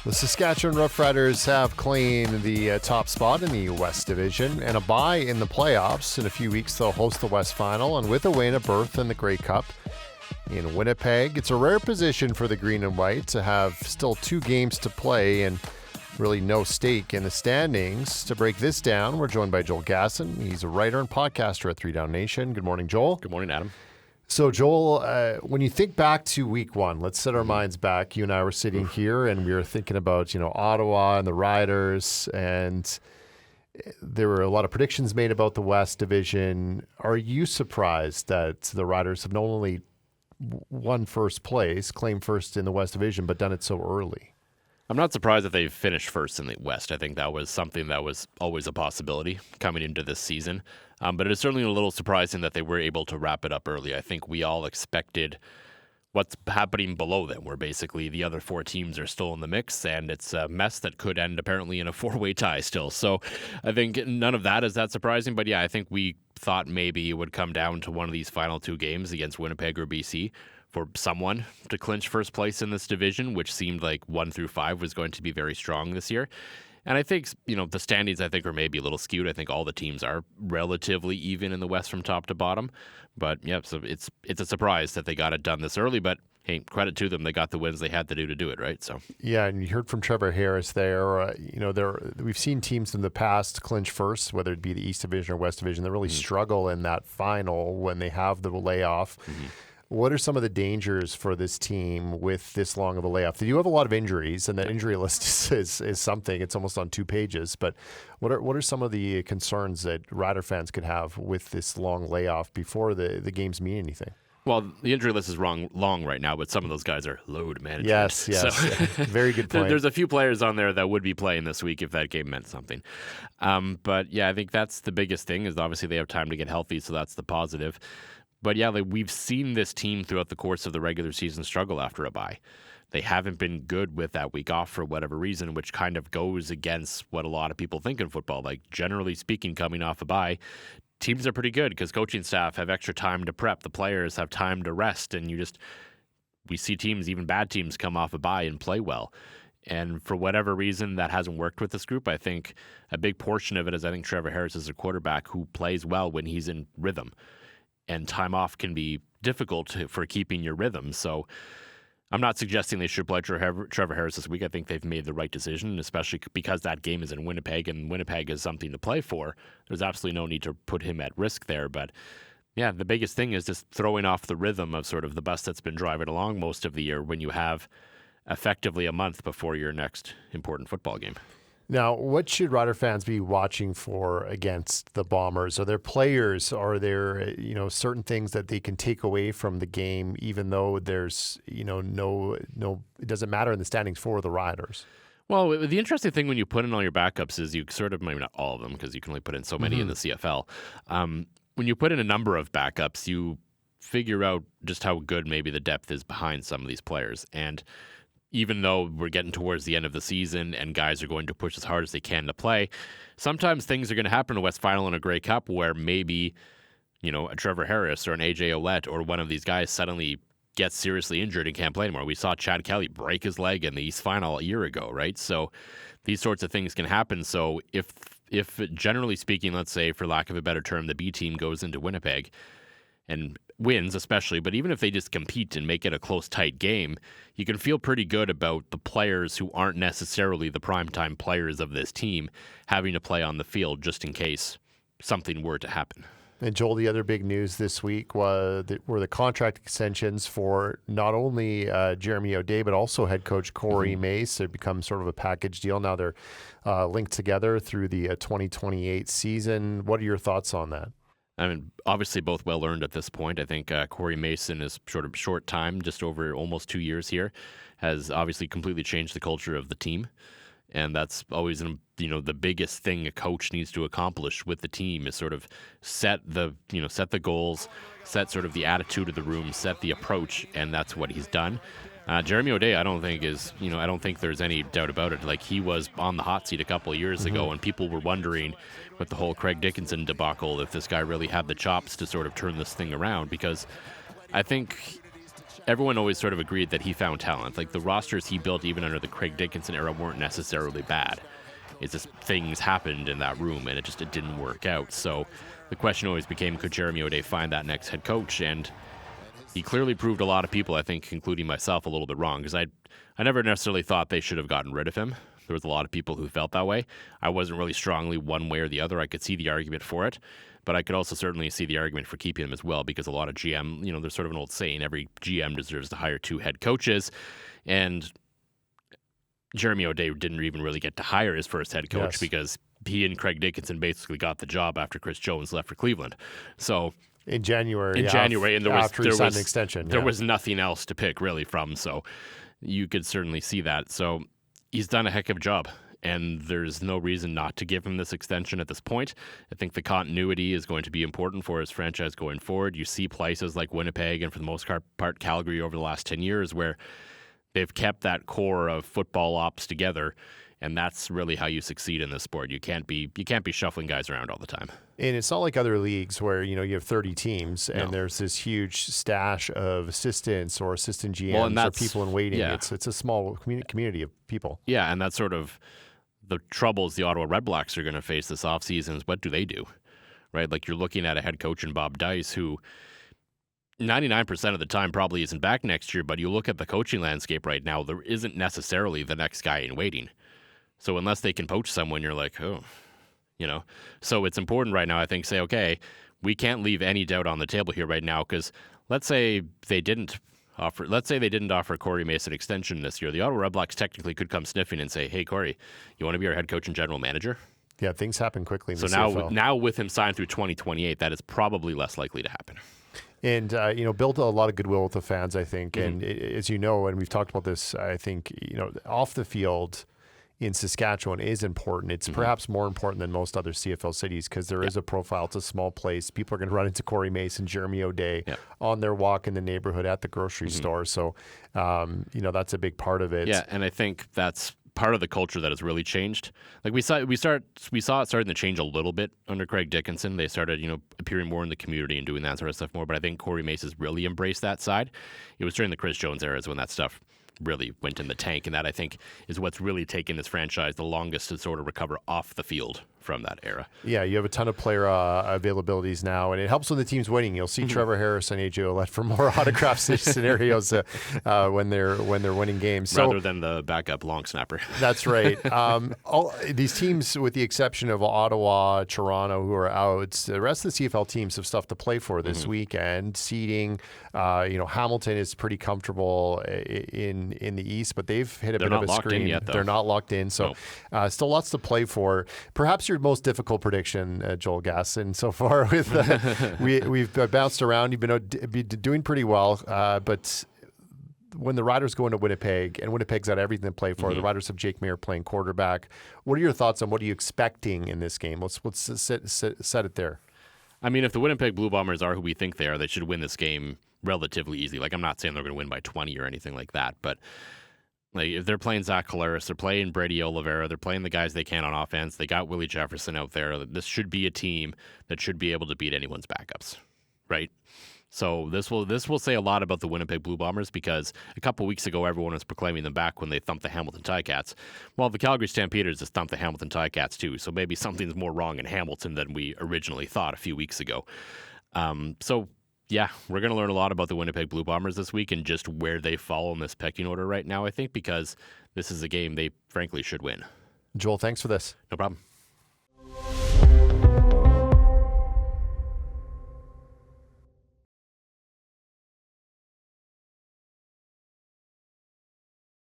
The Saskatchewan Roughriders have claimed the top spot in the West Division and a bye in the playoffs. In a few weeks, they'll host the West Final, and with a win, a berth in the Grey Cup in Winnipeg. It's a rare position for the Green and White to have still 2 games to play and really no stake in the standings. To break this down, we're joined by Joel Gasson. He's a writer and podcaster at 3 Down Nation. Good morning, Joel. Good morning, Adam. So, Joel, when you think back to week 1, let's set our minds back. You and I were sitting here and we were thinking about, Ottawa and the Riders, and there were a lot of predictions made about the West Division. Are you surprised that the Riders have not only won first place, claimed first in the West Division, but done it so early? I'm not surprised that they finished first in the West. I think that was something that was always a possibility coming into this season. But it is certainly a little surprising that they were able to wrap it up early. I think we all expected what's happening below them, where basically the other 4 teams are still in the mix, and it's a mess that could end apparently in a 4-way tie still. So I think none of that is that surprising. But yeah, I think we thought maybe it would come down to one of these final 2 games against Winnipeg or BC for someone to clinch first place in this division, which seemed like 1 through 5 was going to be very strong this year. And I think, the standings, I think, are maybe a little skewed. I think all the teams are relatively even in the West from top to bottom. But, yeah, so it's a surprise that they got it done this early. But, hey, credit to them. They got the wins they had to do it, right? So yeah, and you heard from Trevor Harris there. We've seen teams in the past clinch first, whether it be the East Division or West Division, that really struggle in that final when they have the layoff. Mm-hmm. What are some of the dangers for this team with this long of a layoff? They do have a lot of injuries, and that injury list is something. It's almost on 2 pages. But what are some of the concerns that Rider fans could have with this long layoff before the games mean anything? Well, the injury list is long right now, but some of those guys are load management. Yes. So, very good point. There's a few players on there that would be playing this week if that game meant something. But, yeah, I think that's the biggest thing is obviously they have time to get healthy, so that's the positive. But yeah, we've seen this team throughout the course of the regular season struggle after a bye. They haven't been good with that week off for whatever reason, which kind of goes against what a lot of people think in football. Like, generally speaking, coming off a bye, teams are pretty good because coaching staff have extra time to prep. The players have time to rest, and we see teams, even bad teams, come off a bye and play well. And for whatever reason, that hasn't worked with this group. I think a big portion of it is I think Trevor Harris is a quarterback who plays well when he's in rhythm. And time off can be difficult for keeping your rhythm. So I'm not suggesting they should play Trevor Harris this week. I think they've made the right decision, especially because that game is in Winnipeg, and Winnipeg is something to play for. There's absolutely no need to put him at risk there. But, yeah, the biggest thing is just throwing off the rhythm of sort of the bus that's been driving along most of the year when you have effectively a month before your next important football game. Now, what should Rider fans be watching for against the Bombers? Are there players? Are there, certain things that they can take away from the game, even though there's, no, it doesn't matter in the standings for the Riders? Well, the interesting thing when you put in all your backups is you sort of, maybe not all of them, because you can only put in so many in the CFL. When you put in a number of backups, you figure out just how good maybe the depth is behind some of these players. And even though we're getting towards the end of the season and guys are going to push as hard as they can to play, sometimes things are going to happen in a West Final and a Grey Cup where maybe, a Trevor Harris or an AJ Ouellette or one of these guys suddenly gets seriously injured and can't play anymore. We saw Chad Kelly break his leg in the East Final a year ago, right? So these sorts of things can happen. So if generally speaking, let's say, for lack of a better term, the B team goes into Winnipeg and wins especially, but even if they just compete and make it a close, tight game, you can feel pretty good about the players who aren't necessarily the primetime players of this team having to play on the field just in case something were to happen. And Joel, the other big news this week were the contract extensions for not only Jeremy O'Day, but also head coach Corey Mace. It becomes sort of a package deal. Now they're linked together through the 2028 season. What are your thoughts on that? I mean, obviously both well-earned at this point. I think Corey Mason is sort of short time, just over almost 2 years here, has obviously completely changed the culture of the team. And that's always, the biggest thing a coach needs to accomplish with the team is sort of set the goals, set sort of the attitude of the room, set the approach, and that's what he's done. Jeremy O'Day, I don't think there's any doubt about it. Like, he was on the hot seat a couple of years ago, and people were wondering with the whole Craig Dickinson debacle if this guy really had the chops to sort of turn this thing around, because I think everyone always sort of agreed that he found talent. Like the rosters he built even under the Craig Dickinson era weren't necessarily bad. It's just things happened in that room and it didn't work out. So the question always became, could Jeremy O'Day find that next head coach? And he clearly proved a lot of people, I think, including myself, a little bit wrong, because I never necessarily thought they should have gotten rid of him. There was a lot of people who felt that way. I wasn't really strongly one way or the other. I could see the argument for it, but I could also certainly see the argument for keeping him as well, because a lot of GM, there's sort of an old saying, every GM deserves to hire 2 head coaches, and Jeremy O'Day didn't even really get to hire his first head coach because he and Craig Dickinson basically got the job after Chris Jones left for Cleveland. So in January, and there was an extension. There was nothing else to pick really from, so you could certainly see that. So he's done a heck of a job, and there's no reason not to give him this extension at this point. I think the continuity is going to be important for his franchise going forward. You see places like Winnipeg and for the most part Calgary over the last 10 years where they've kept that core of football ops together, and that's really how you succeed in this sport. You can't be shuffling guys around all the time. And it's not like other leagues where you have 30 teams and there's this huge stash of assistants or assistant GMs or people in waiting. Yeah. It's a small community of people. Yeah, and that's sort of the troubles the Ottawa Redblacks are going to face this offseason is what do they do, right? Like you're looking at a head coach in Bob Dice who 99% of the time probably isn't back next year, but you look at the coaching landscape right now, there isn't necessarily the next guy in waiting. So unless they can poach someone, you're like, So it's important right now, I think, say, okay, we can't leave any doubt on the table here right now, because let's say they didn't offer Corey Mason extension this year. The Ottawa Redblacks technically could come sniffing and say, hey, Corey, you want to be our head coach and general manager? Yeah, things happen quickly in the CFL. Now with him signed through 2028, that is probably less likely to happen. And, built a lot of goodwill with the fans, I think. Mm-hmm. And as you know, and we've talked about this, I think, off the field in Saskatchewan is important. It's perhaps more important than most other CFL cities because there is a profile. It's a small place. People are going to run into Corey Mason, Jeremy O'Day on their walk in the neighborhood at the grocery store. So, that's a big part of it. Yeah, and I think that's part of the culture that has really changed. Like we saw it starting to change a little bit under Craig Dickinson. They started, appearing more in the community and doing that sort of stuff more. But I think Corey Mace really embraced that side. It was during the Chris Jones eras when that stuff really went in the tank, and that I think is what's really taken this franchise the longest to sort of recover off the field from that era. Yeah, you have a ton of player availabilities now, and it helps when the team's winning. You'll see Trevor Harris and AJ Ouellette for more autograph scenarios when they're winning games. Rather than the backup long snapper. That's right. All these teams, with the exception of Ottawa, Toronto, who are out, the rest of the CFL teams have stuff to play for this weekend. Seeding, Hamilton is pretty comfortable in the East, but they've hit a bit of a screen. Yet, they're not locked in, so still lots to play for. Perhaps your most difficult prediction, Joel Gasson, so far. With we've bounced around. You've been doing pretty well, but when the Riders go into Winnipeg, and Winnipeg's got everything to play for, the Riders have Jake Mayer playing quarterback. What are your thoughts on what are you expecting in this game? Let's set it there. I mean, if the Winnipeg Blue Bombers are who we think they are, they should win this game relatively easily. Like, I'm not saying they're going to win by 20 or anything like that, but like if they're playing Zach Collaros, they're playing Brady Oliveira, they're playing the guys they can on offense, they got Willie Jefferson out there. This should be a team that should be able to beat anyone's backups, right? So this will say a lot about the Winnipeg Blue Bombers, because a couple weeks ago everyone was proclaiming them back when they thumped the Hamilton Ticats. Well, the Calgary Stampeders just thumped the Hamilton Ticats too, so maybe something's more wrong in Hamilton than we originally thought a few weeks ago. Yeah, we're going to learn a lot about the Winnipeg Blue Bombers this week and just where they fall in this pecking order right now, I think, because this is a game they frankly should win. Joel, thanks for this. No problem.